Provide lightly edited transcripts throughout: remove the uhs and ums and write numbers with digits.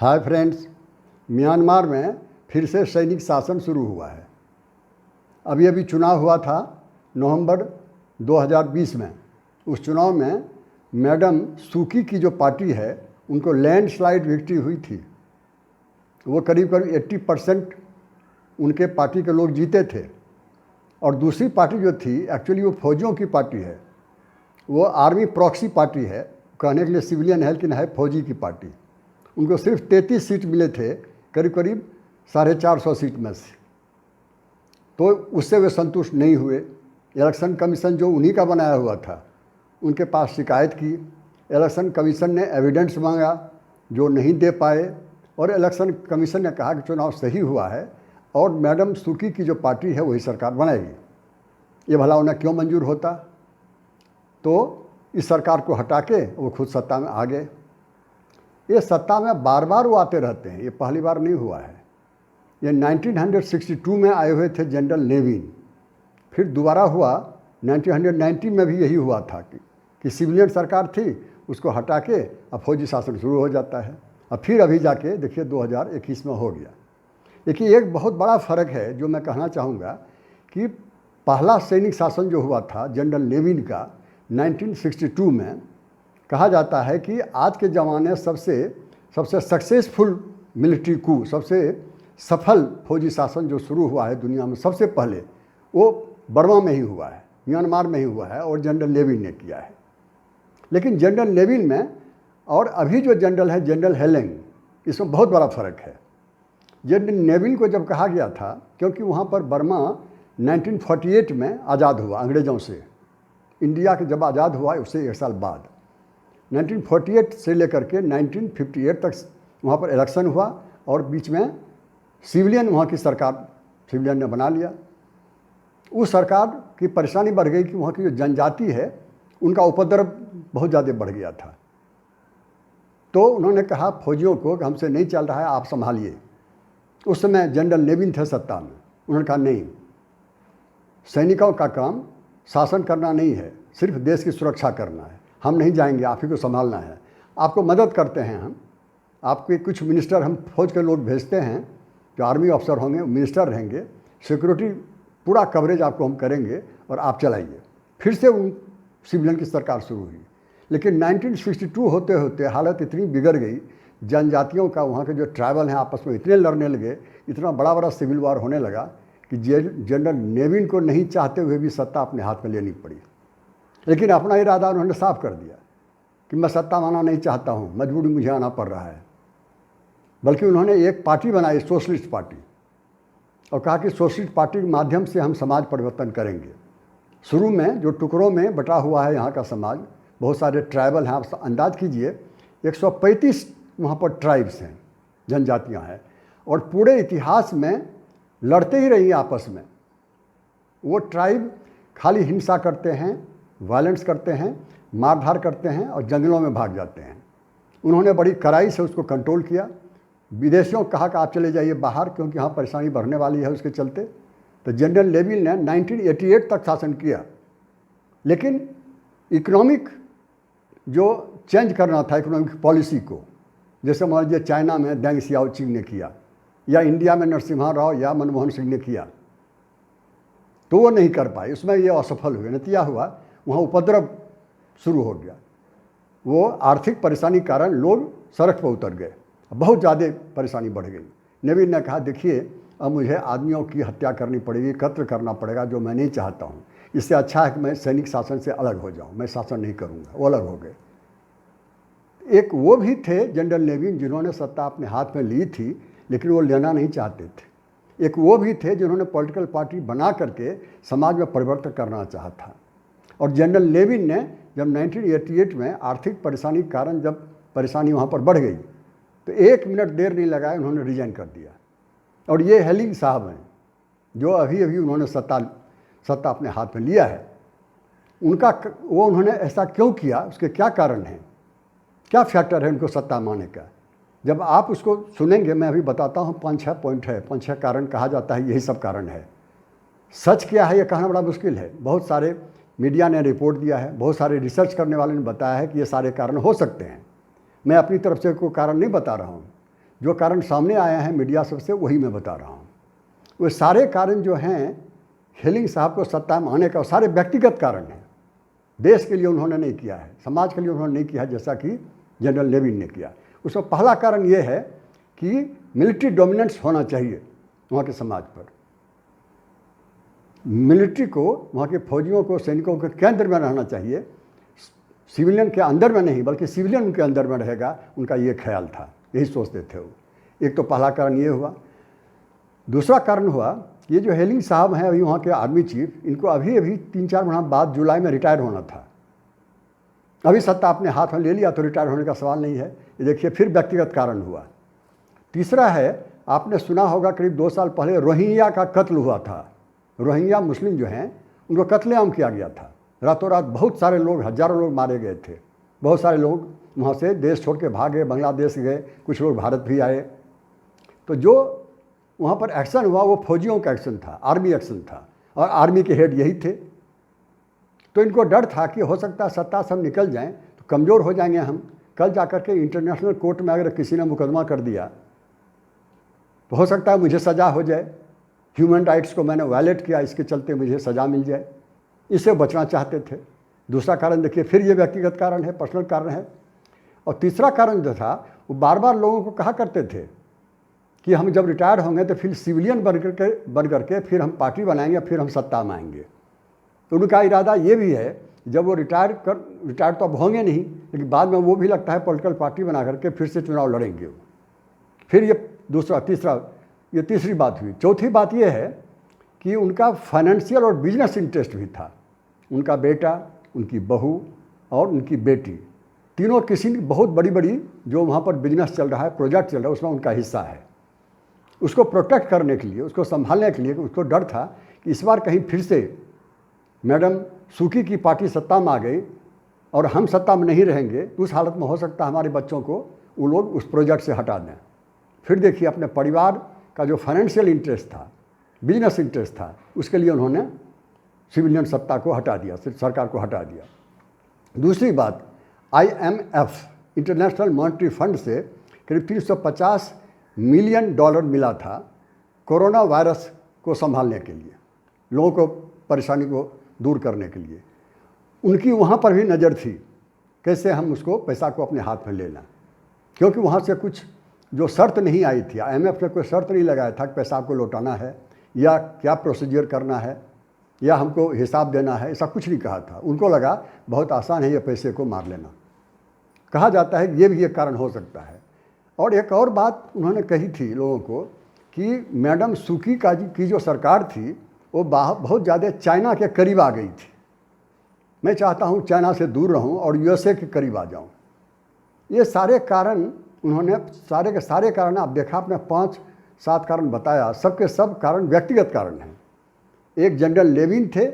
Hi friends, Myanmar में फिर से सैनिक शासन शुरू हुआ है। अभी अभी चुनाव हुआ था नवंबर 2020 में। उस चुनाव में मैडम सूकी की जो पार्टी है उनको लैंडस्लाइड विक्ट्री हुई थी। वो करीब करीब 80% उनके पार्टी के लोग जीते थे। और दूसरी पार्टी जो थी एक्चुअली वो फौजियों की पार्टी है, वो आर्मी प्रॉक्सी पार्टी है, कहने के लिए सिविलियन है लेकिन है फौजी की पार्टी। उनको सिर्फ 33 सीट मिले थे करीब करीब 450 सीट में से। तो उससे वे संतुष्ट नहीं हुए। इलेक्शन कमीशन जो उन्हीं का बनाया हुआ था उनके पास शिकायत की। इलेक्शन कमीशन ने एविडेंस मांगा जो नहीं दे पाए, और इलेक्शन कमीशन ने कहा कि चुनाव सही हुआ है और मैडम सूकी की जो पार्टी है वही सरकार बनाएगी। ये भला उन्हें क्यों मंजूर होता? तो इस सरकार को हटा के वो खुद सत्ता में आ गए। ये सत्ता में बार बार वो आते रहते हैं, ये पहली बार नहीं हुआ है। ये 1962 में आए हुए थे जनरल नेविन, फिर दोबारा हुआ 1990 में भी यही हुआ था कि सिविलियन सरकार थी, उसको हटा के अब फौजी शासन शुरू हो जाता है। अब फिर अभी जाके देखिए 2021 में हो गया। लेकिन एक बहुत बड़ा फ़र्क है जो मैं कहना चाहूँगा कि पहला सैनिक शासन जो हुआ था जनरल नेविन का 1962 में, कहा जाता है कि आज के ज़माने सबसे सक्सेसफुल मिलिट्री कू, सबसे सफल फौजी शासन जो शुरू हुआ है दुनिया में सबसे पहले, वो बर्मा में ही हुआ है, म्यांमार में ही हुआ है और जनरल नेविन ने किया है। लेकिन जनरल नेविन में और अभी जो जनरल है जनरल हेलेंग, इसमें बहुत बड़ा फ़र्क है। जनरल नेविन को जब कहा गया था, क्योंकि वहाँ पर बर्मा 1948 में आज़ाद हुआ अंग्रेज़ों से, इंडिया के जब आज़ाद हुआ उससे एक साल बाद 1948 से लेकर के 1958 तक वहाँ पर इलेक्शन हुआ और बीच में सिविलियन वहाँ की सरकार सिविलियन ने बना लिया। उस सरकार की परेशानी बढ़ गई कि वहाँ की जो जनजाति है उनका उपद्रव बहुत ज़्यादा बढ़ गया था। तो उन्होंने कहा फौजियों को कि हमसे नहीं चल रहा है, आप संभालिए। उस समय जनरल नेविन थे सत्ता में। उन्होंने कहा नहीं, सैनिकों का काम शासन करना नहीं है, सिर्फ देश की सुरक्षा करना है, हम नहीं जाएंगे, आप ही को संभालना है। आपको मदद करते हैं हम, आपके कुछ मिनिस्टर हम फौज के लोग भेजते हैं जो आर्मी अफसर होंगे, मिनिस्टर रहेंगे, सिक्योरिटी पूरा कवरेज आपको हम करेंगे और आप चलाइए। फिर से उन सिविलियन की सरकार शुरू हुई। लेकिन 1962 होते होते हालत इतनी बिगड़ गई, जनजातियों का, वहाँ के जो ट्राइबल हैं आपस में इतने लड़ने लगे, इतना बड़ा बड़ा सिविल वार होने लगा कि जनरल नेविन को नहीं चाहते हुए भी सत्ता अपने हाथ में लेनी पड़ी। लेकिन अपना इरादा उन्होंने साफ कर दिया कि मैं सत्ता माना नहीं चाहता हूँ, मजबूरी मुझे आना पड़ रहा है। बल्कि उन्होंने एक पार्टी बनाई, सोशलिस्ट पार्टी, और कहा कि सोशलिस्ट पार्टी के माध्यम से हम समाज परिवर्तन करेंगे। शुरू में जो टुकड़ों में बटा हुआ है यहाँ का समाज, बहुत सारे ट्राइबल हैं, आप अंदाज़ कीजिए 135 वहाँ पर ट्राइब्स हैं, जनजातियाँ हैं, और पूरे इतिहास में लड़ते ही रही आपस में। वो ट्राइब खाली हिंसा करते हैं, वायलेंस करते हैं, मारधार करते हैं और जंगलों में भाग जाते हैं। उन्होंने बड़ी कड़ाई से उसको कंट्रोल किया। विदेशियों को कहा कि आप चले जाइए बाहर, क्योंकि यहाँ परेशानी बढ़ने वाली है उसके चलते। तो जनरल नेविन ने 1988 तक शासन किया। लेकिन इकोनॉमिक जो चेंज करना था, इकोनॉमिक पॉलिसी को, जैसे मान लीजिए चाइना में डेंग सियाओचिंग ने किया, या इंडिया में नरसिम्हा राव या मनमोहन सिंह ने किया, तो वो नहीं कर पाए, उसमें ये असफल हुए। नतीजा हुआ वहाँ उपद्रव शुरू हो गया। वो आर्थिक परेशानी के कारण लोग सड़क पर उतर गए, बहुत ज़्यादा परेशानी बढ़ गई। नेविन ने कहा देखिए अब मुझे आदमियों की हत्या करनी पड़ेगी, कत्ल करना पड़ेगा, जो मैं नहीं चाहता हूँ। इससे अच्छा है कि मैं सैनिक शासन से अलग हो जाऊँ, मैं शासन नहीं करूँगा। वो अलग हो गए। एक वो भी थे जनरल नेविन जिन्होंने सत्ता अपने हाथ में ली थी, लेकिन वो लेना नहीं चाहते थे। एक वो भी थे जिन्होंने पॉलिटिकल पार्टी बना करके समाज में परिवर्तन करना चाहा था। और जनरल नेविन ने जब 1988 में आर्थिक परेशानी के कारण जब परेशानी वहाँ पर बढ़ गई, तो 1 मिनट देर नहीं लगाए, उन्होंने रिजाइन कर दिया। और ये हेलिंग साहब हैं जो अभी अभी उन्होंने सत्ता अपने हाथ में लिया है। उन्होंने ऐसा क्यों किया, उसके क्या कारण हैं, क्या फैक्टर है उनको सत्ता माने का? जब आप उसको सुनेंगे, मैं अभी बताता हूँ, 5-6 पॉइंट है, 5-6 कारण कहा जाता है, यही सब कारण है। सच क्या है ये कहना बड़ा मुश्किल है। बहुत सारे मीडिया ने रिपोर्ट दिया है, बहुत सारे रिसर्च करने वाले ने बताया है कि ये सारे कारण हो सकते हैं। मैं अपनी तरफ से कोई कारण नहीं बता रहा हूँ। जो कारण सामने आए हैं मीडिया सबसे, वही मैं बता रहा हूँ। वो सारे कारण जो हैं हेलिंग साहब को सत्ता में आने का, सारे व्यक्तिगत कारण हैं। देश के लिए उन्होंने नहीं किया है, समाज के लिए उन्होंने नहीं किया जैसा कि जनरल लेविन ने किया। उसमें पहला कारण ये है कि मिलिट्री डोमिनेंस होना चाहिए वहाँ के समाज पर। मिलिट्री को, वहाँ के फौजियों को, सैनिकों के केंद्र में रहना चाहिए, सिविलियन के अंदर में नहीं, बल्कि सिविलियन उनके अंदर में रहेगा, उनका ये ख्याल था, यही सोचते थे वो। एक तो पहला कारण ये हुआ। दूसरा कारण हुआ, ये जो हेलिंग साहब हैं अभी वहाँ के आर्मी चीफ, इनको अभी 3-4 महीना बाद जुलाई में रिटायर होना था। अभी सत्ता अपने हाथ में ले लिया तो रिटायर होने का सवाल नहीं है। ये देखिए, फिर व्यक्तिगत कारण हुआ। तीसरा है, आपने सुना होगा करीब 2 साल पहले रोहिंग्या का कत्ल हुआ था। रोहिंग्या मुस्लिम जो हैं उनको कत्लेआम किया गया था। रातों रात बहुत सारे लोग, हजारों लोग मारे गए थे। बहुत सारे लोग वहाँ से देश छोड़ के भागे, बांग्लादेश गए, कुछ लोग भारत भी आए। तो जो वहाँ पर एक्शन हुआ वो फौजियों का एक्शन था, आर्मी एक्शन था, और आर्मी के हेड यही थे। तो इनको डर था कि हो सकता है सत्ता से हम निकल जाएं तो कमज़ोर हो जाएंगे हम। कल जाकर के इंटरनेशनल कोर्ट में अगर किसी ने मुकदमा कर दिया तो हो सकता है मुझे सज़ा हो जाए, ह्यूमन राइट्स को मैंने वायलेट किया, इसके चलते मुझे सज़ा मिल जाए। इससे बचना चाहते थे। दूसरा कारण देखिए, फिर ये व्यक्तिगत कारण है, पर्सनल कारण है। और तीसरा कारण जो था, वो बार बार लोगों को कहा करते थे कि हम जब रिटायर होंगे तो फिर सिविलियन बन करके फिर हम पार्टी बनाएंगे, फिर हम सत्ता में आएंगे। तो उनका इरादा ये भी है, जब वो रिटायर तो अब होंगे नहीं, लेकिन बाद में वो भी लगता है पॉलिटिकल पार्टी बना करके फिर से चुनाव लड़ेंगे वो। फिर ये ये तीसरी बात हुई। चौथी बात ये है कि उनका फाइनेंशियल और बिजनेस इंटरेस्ट भी था। उनका बेटा, उनकी बहू और उनकी बेटी, तीनों किसी बहुत बड़ी बड़ी जो वहाँ पर बिजनेस चल रहा है, प्रोजेक्ट चल रहा है, उसमें उनका हिस्सा है। उसको प्रोटेक्ट करने के लिए, उसको संभालने के लिए उसको डर था कि इस बार कहीं फिर से मैडम सूकी की पार्टी सत्ता में आ गई और हम सत्ता में नहीं रहेंगे, तो उस हालत में हो सकता है हमारे बच्चों को वो लोग उस प्रोजेक्ट से हटा दें। फिर देखिए, अपने परिवार का जो फाइनेंशियल इंटरेस्ट था, बिजनेस इंटरेस्ट था, उसके लिए उन्होंने सिविलियन सत्ता को हटा दिया, सरकार को हटा दिया। दूसरी बात, IMF इंटरनेशनल मॉनेटरी फंड से करीब $350 मिलियन मिला था कोरोना वायरस को संभालने के लिए, लोगों को परेशानी को दूर करने के लिए। उनकी वहाँ पर भी नज़र थी कैसे हम उसको पैसा को अपने हाथ में लेना, क्योंकि वहाँ से कुछ जो शर्त नहीं आई थी, IMF ने कोई शर्त नहीं लगाया था कि पैसा आपको लौटाना है या क्या प्रोसीजर करना है या हमको हिसाब देना है, ऐसा कुछ नहीं कहा था। उनको लगा बहुत आसान है ये पैसे को मार लेना। कहा जाता है ये भी एक कारण हो सकता है। और एक और बात उन्होंने कही थी लोगों को कि मैडम सूकी की जो सरकार थी वो बहुत ज़्यादा चाइना के करीब आ गई थी। मैं चाहता हूँ चाइना से दूर रहूँ और USA के करीब आ जाऊँ। ये सारे कारण उन्होंने, सारे के सारे कारण आप देखा, आपने 5-7 कारण बताया, सबके सब कारण व्यक्तिगत कारण हैं। एक जनरल लेविन थे,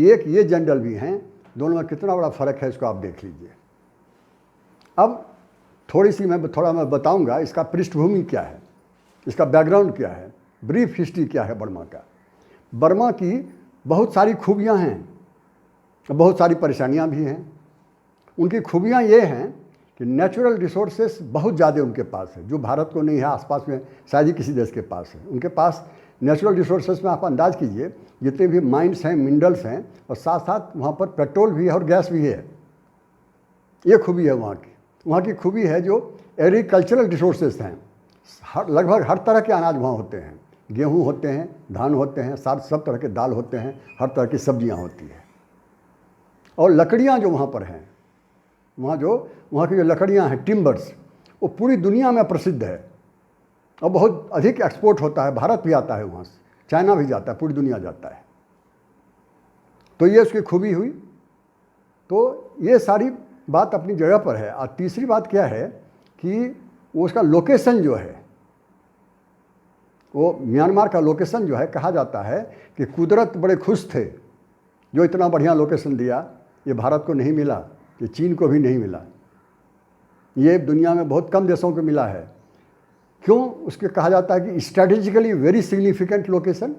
एक ये जनरल भी हैं, दोनों में कितना बड़ा फ़र्क है इसको आप देख लीजिए। अब थोड़ा मैं बताऊंगा इसका पृष्ठभूमि क्या है, इसका बैकग्राउंड क्या है, ब्रीफ हिस्ट्री क्या है बर्मा का। बर्मा की बहुत सारी खूबियां हैं, बहुत सारी परेशानियां भी हैं। उनकी खूबियां ये हैं कि नेचुरल रिसोर्सेस बहुत ज़्यादा उनके पास है, जो भारत को नहीं है, आसपास में शायद ही किसी देश के पास है। उनके पास नेचुरल रिसोर्सेस में आप अंदाज़ कीजिए जितने भी माइंस हैं, मिनरल्स हैं, और साथ साथ वहाँ पर पेट्रोल भी है और गैस भी है। ये खूबी है वहाँ की। वहाँ की खूबी है जो एग्रीकल्चरल रिसोर्सेस हैं, लगभग हर तरह के अनाज वहाँ होते हैं। गेहूँ होते हैं, धान होते हैं, सब तरह के दाल होते हैं, हर तरह की सब्जियाँ होती हैं। और लकड़ियाँ जो वहाँ पर हैं, वहाँ की जो लकड़ियाँ हैं, टिम्बर्स, वो पूरी दुनिया में प्रसिद्ध है और बहुत अधिक एक्सपोर्ट होता है। भारत भी आता है वहाँ से, चाइना भी जाता है, पूरी दुनिया जाता है। तो ये उसकी खूबी हुई। तो ये सारी बात अपनी जगह पर है। और तीसरी बात क्या है कि वो उसका लोकेशन जो है, वो म्यांमार का लोकेशन जो है, कहा जाता है कि कुदरत बड़े खुश थे जो इतना बढ़िया लोकेशन दिया। ये भारत को नहीं मिला, ये चीन को भी नहीं मिला, ये दुनिया में बहुत कम देशों को मिला है। क्यों? उसके कहा जाता है कि स्ट्रैटेजिकली वेरी सिग्निफिकेंट लोकेशन,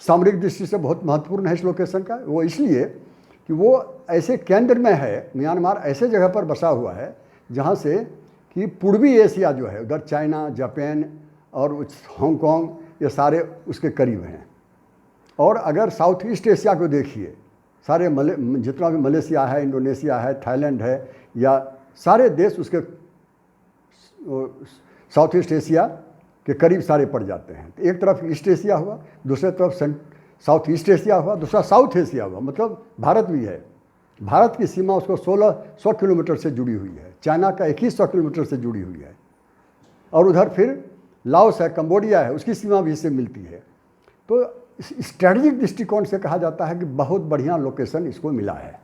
सामरिक दृष्टि से बहुत महत्वपूर्ण है इस लोकेशन का। वो इसलिए कि वो ऐसे केंद्र में है, म्यांमार ऐसे जगह पर बसा हुआ है जहाँ से कि पूर्वी एशिया जो है उधर चाइना, जापान और हांगकांग, ये सारे उसके करीब हैं। और अगर साउथ ईस्ट एशिया को देखिए, सारे जितना भी मलेशिया है, इंडोनेशिया है, थाईलैंड है, या सारे देश उसके साउथ ईस्ट एशिया के करीब सारे पड़ जाते हैं। तो एक तरफ ईस्ट एशिया हुआ, दूसरे तरफ साउथ ईस्ट एशिया हुआ, दूसरा साउथ एशिया हुआ, मतलब भारत भी है। भारत की सीमा उसको 1600 किलोमीटर से जुड़ी हुई है, चाइना का 2100 किलोमीटर से जुड़ी हुई है, और उधर फिर लाओस है, कंबोडिया है, उसकी सीमा भी इससे मिलती है। तो स्ट्रैटेजिक दृष्टिकोण से कहा जाता है कि बहुत बढ़िया लोकेशन इसको मिला है।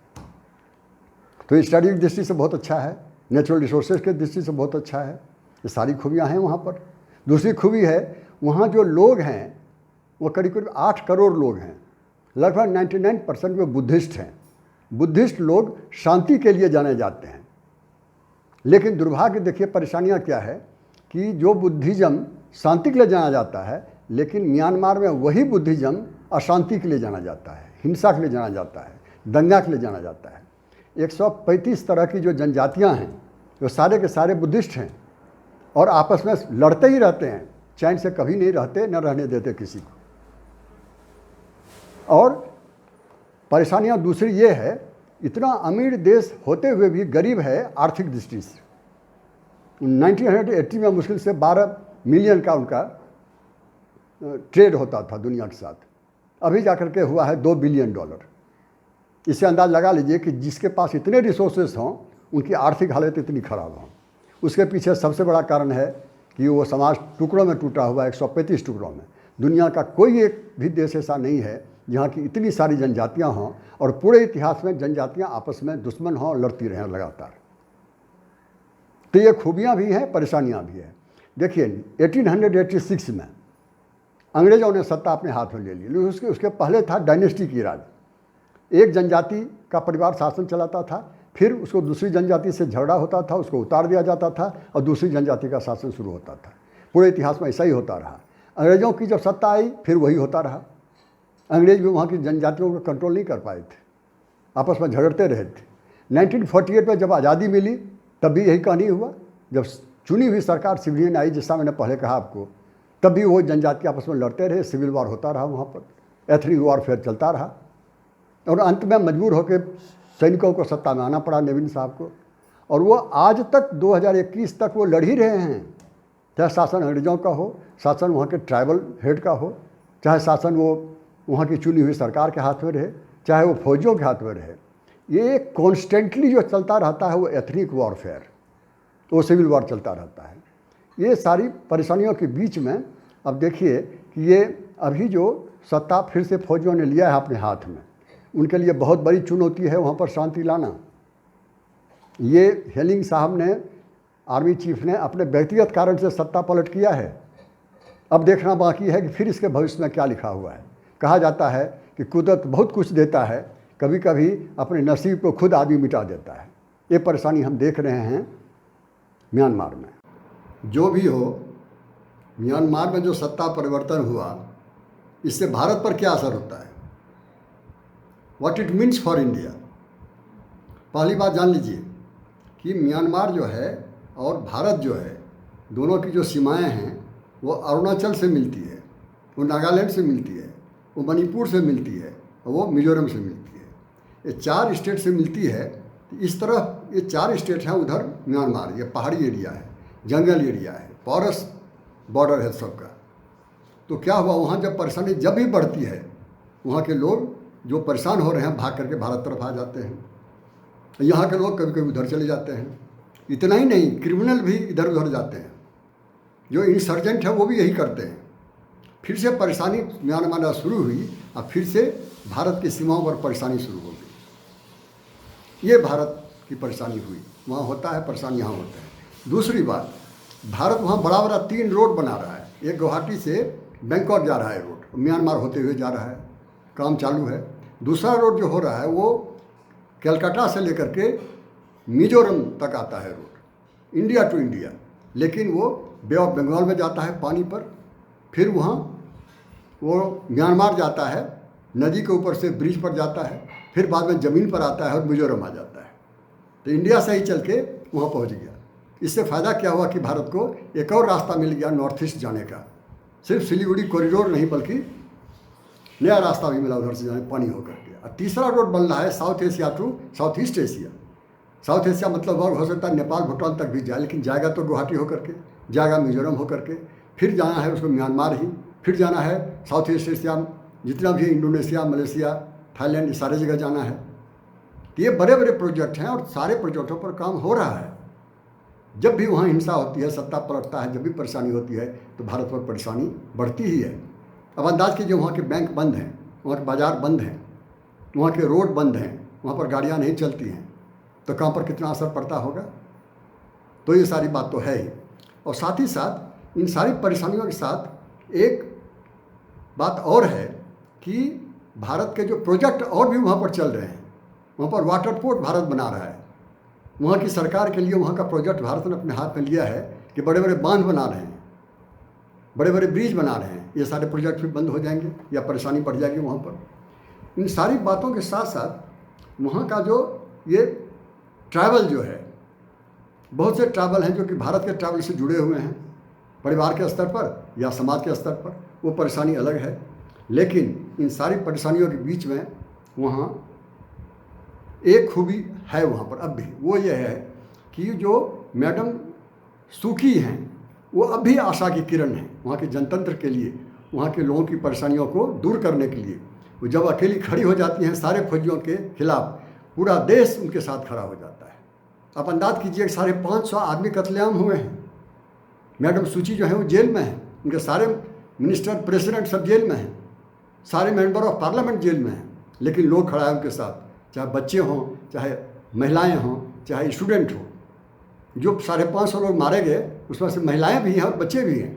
तो ये स्ट्रैटेजिक दृष्टि से बहुत अच्छा है, नेचुरल रिसोर्सेज के दृष्टि से बहुत अच्छा है, ये सारी खूबियाँ हैं वहाँ पर। दूसरी खूबी है, वहाँ जो लोग हैं वो करीब करीब 8 करोड़ लोग हैं, लगभग 99% वो बुद्धिस्ट हैं। बुद्धिस्ट लोग शांति के लिए जाने जाते हैं, लेकिन दुर्भाग्य देखिए परेशानियाँ क्या है कि जो बुद्धिज़्म शांति के लिए जाना जाता है, लेकिन म्यांमार में वही बुद्धिज़्म अशांति के लिए जाना जाता है, हिंसा के लिए जाना जाता है, दंगा के लिए जाना जाता है। 135 तरह की जो जनजातियाँ हैं वो सारे के सारे बुद्धिस्ट हैं और आपस में लड़ते ही रहते हैं, चैन से कभी नहीं रहते, न रहने देते किसी को। और परेशानियाँ दूसरी ये है, इतना अमीर देश होते हुए भी गरीब है आर्थिक दृष्टि से। 1980 में मुश्किल से 12 मिलियन का उनका ट्रेड होता था दुनिया के साथ, अभी जाकर के हुआ है $2 बिलियन। इससे अंदाज़ लगा लीजिए कि जिसके पास इतने रिसोर्सेस हों उनकी आर्थिक हालत इतनी ख़राब हो। उसके पीछे सबसे बड़ा कारण है कि वो समाज टुकड़ों में टूटा हुआ है, 135 टुकड़ों में। दुनिया का कोई एक भी देश ऐसा नहीं है जहाँ की इतनी सारी जनजातियाँ हों और पूरे इतिहास में जनजातियाँ आपस में दुश्मन हों, लड़ती रहें लगातार। तो ये खूबियाँ भी हैं, परेशानियाँ भी हैं। देखिए 1886 में अंग्रेज़ों ने सत्ता अपने हाथ में ले ली, लेकिन उसके पहले था डायनेस्टी की राज। एक जनजाति का परिवार शासन चलाता था, फिर उसको दूसरी जनजाति से झगड़ा होता था, उसको उतार दिया जाता था और दूसरी जनजाति का शासन शुरू होता था। पूरे इतिहास में ऐसा ही होता रहा। अंग्रेज़ों की जब सत्ता आई फिर वही होता रहा। अंग्रेज भी वहाँ की जनजातियों को कंट्रोल नहीं कर पाए थे, आपस में झगड़ते रहे थे। 1948 में जब आज़ादी मिली तब भी यही कहानी हुआ। जब चुनी हुई सरकार सिविलियन आई, जैसा मैंने पहले कहा आपको, तब भी वो जनजाति आपस में लड़ते रहे, सिविल वार होता रहा, वहाँ पर एथनिक वॉरफेयर चलता रहा और अंत में मजबूर होकर सैनिकों को सत्ता में आना पड़ा, नेविन साहब को। और वो आज तक 2021 तक वो लड़ ही रहे हैं, चाहे शासन अंग्रेज़ों का हो, शासन वहाँ के ट्राइबल हेड का हो, चाहे शासन वो वहाँ की चुनी हुई सरकार के हाथ में रहे, चाहे वो फौजियों के हाथ में रहे। ये कॉन्स्टेंटली जो चलता रहता है वो एथनिक वॉरफेयर, वो सिविल वॉर चलता रहता है। ये सारी परेशानियों के बीच में अब देखिए कि ये अभी जो सत्ता फिर से फौजियों ने लिया है अपने हाथ में, उनके लिए बहुत बड़ी चुनौती है वहाँ पर शांति लाना। ये हेलिंग साहब ने, आर्मी चीफ ने, अपने व्यक्तिगत कारण से सत्ता पलट किया है। अब देखना बाकी है कि फिर इसके भविष्य में क्या लिखा हुआ है। कहा जाता है कि कुदरत बहुत कुछ देता है, कभी कभी अपने नसीब को खुद आदमी मिटा देता है। ये परेशानी हम देख रहे हैं म्यांमार में। जो भी हो, म्यांमार में जो सत्ता परिवर्तन हुआ, इससे भारत पर क्या असर होता है, what it means for India. पहली बात जान लीजिए कि म्यांमार जो है और भारत जो है, दोनों की जो सीमाएं हैं वो अरुणाचल से मिलती है, वो नागालैंड से मिलती है, वो मणिपुर से मिलती है और वो मिजोरम से मिलती है। ये 4 स्टेट से मिलती है। इस तरह ये 4 स्टेट हैं, उधर म्यांमार ये पहाड़ी एरिया है, जंगल एरिया है, पॉरस बॉर्डर है सबका। तो क्या हुआ, वहाँ जब परेशानी जब भी बढ़ती है, वहाँ के लोग जो परेशान हो रहे हैं भाग करके भारत तरफ आ जाते हैं। यहाँ के लोग कभी कभी उधर चले जाते हैं। इतना ही नहीं, क्रिमिनल भी इधर उधर जाते हैं, जो इंसर्जेंट है वो भी यही करते हैं। फिर से परेशानी म्यांमार में शुरू हुई और फिर से भारत की सीमाओं पर परेशानी शुरू हो गई। ये भारत की परेशानी हुई, वहाँ होता है परेशानी, यहाँ होता है। दूसरी बात, भारत वहाँ बड़ा बड़ा 3 रोड बना रहा है। एक गुवाहाटी से बैंकॉक जा रहा है रोड, म्यांमार होते हुए जा रहा है, काम चालू है। दूसरा रोड जो हो रहा है वो कलकत्ता से लेकर के मिजोरम तक आता है रोड, इंडिया टू इंडिया, लेकिन वो बे ऑफ बंगाल में जाता है पानी पर, फिर वहाँ वो म्यांमार जाता है, नदी के ऊपर से ब्रिज पर जाता है, फिर बाद में ज़मीन पर आता है और मिजोरम आ जाता है। तो इंडिया से ही चल के वहाँ पहुँच गया। इससे फ़ायदा क्या हुआ कि भारत को एक और रास्ता मिल गया नॉर्थ ईस्ट जाने का। सिर्फ सिलीगुड़ी कॉरिडोर नहीं बल्कि नया रास्ता भी मिला उधर से जाने पानी होकर के। और तीसरा रोड बन रहा है South Asia to South East Asia. South Asia मतलब और हो सकता है नेपाल भूटान तक भी जाए, लेकिन जाएगा तो गुवाहाटी होकर के, जाएगा मिजोरम होकर के, फिर जाना है उसको म्यांमार ही, फिर जाना है साउथ ईस्ट एशिया जितना भी इंडोनेशिया, मलेशिया, थाईलैंड, ये सारे जगह जाना है। तो ये बड़े बड़े प्रोजेक्ट हैं और सारे प्रोजेक्टों पर काम हो रहा है। जब भी वहाँ हिंसा होती है, सत्ता पलटता है, जब भी परेशानी होती है तो भारत पर परेशानी बढ़ती ही है। अब अंदाज कीजिए वहाँ के बैंक बंद हैं, वहाँ के बाज़ार बंद हैं, वहाँ के रोड बंद हैं, वहाँ पर गाड़ियाँ नहीं चलती हैं, तो काम पर कितना असर पड़ता होगा। तो ये सारी बात तो है ही। और साथ ही साथ इन सारी परेशानियों के साथ एक बात और है कि भारत के जो प्रोजेक्ट और भी वहाँ पर चल रहे हैं, वहाँ पर वाटर पोर्ट भारत बना रहा है। वहाँ की सरकार के लिए वहाँ का प्रोजेक्ट भारत ने अपने हाथ में लिया है कि बड़े बड़े बांध बना रहे हैं, बड़े बड़े ब्रिज बना रहे हैं। ये सारे प्रोजेक्ट फिर बंद हो जाएंगे या परेशानी बढ़ जाएगी वहाँ पर। इन सारी बातों के साथ साथ वहाँ का जो ये ट्रैवल जो है, बहुत से ट्रैवल हैं जो कि भारत के ट्रैवल से जुड़े हुए हैं, परिवार के स्तर पर या समाज के स्तर पर, वो परेशानी अलग है। लेकिन इन सारी परेशानियों के बीच में वहाँ एक खूबी है वहाँ पर अब भी, वो ये है कि जो मैडम सूकी हैं वो अब भी आशा की किरण है वहाँ के जनतंत्र के लिए, वहाँ के लोगों की परेशानियों को दूर करने के लिए। वो जब अकेली खड़ी हो जाती हैं सारे फौजियों के खिलाफ, पूरा देश उनके साथ खड़ा हो जाता है। आप अंदाज कीजिए 550 आदमी कत्लेआम हुए हैं। मैडम सूची जो है वो जेल में है, उनके सारे मिनिस्टर, प्रेसिडेंट सब जेल में हैं, सारे मेंबर ऑफ पार्लियामेंट जेल में हैं, लेकिन लोग खड़ा है उनके साथ, चाहे बच्चे हों, चाहे महिलाएं हों, चाहे स्टूडेंट हों। जो 550 लोग मारे गए उसमें से महिलाएं भी हैं और बच्चे भी हैं।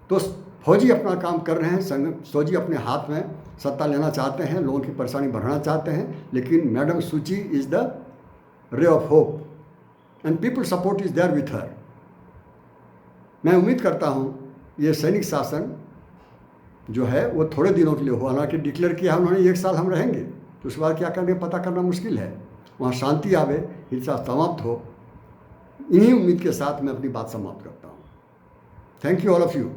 तो फौजी अपना काम कर रहे हैं, फौजी अपने हाथ में सत्ता लेना चाहते हैं, लोगों की परेशानी बढ़ाना चाहते हैं, लेकिन madam Suu Kyi is the ray of hope and people support is there with her. मैं उम्मीद करता हूँ ये सैनिक शासन जो है वो थोड़े दिनों के लिए हो, हालांकि डिक्लेयर किया है उन्होंने 1 साल हम रहेंगे, तो उसके बाद क्या करेंगे पता करना मुश्किल है। वहाँ शांति आवे, हिंसा समाप्त हो, इन्हीं उम्मीद के साथ मैं अपनी बात समाप्त करता हूँ। Thank you all of you.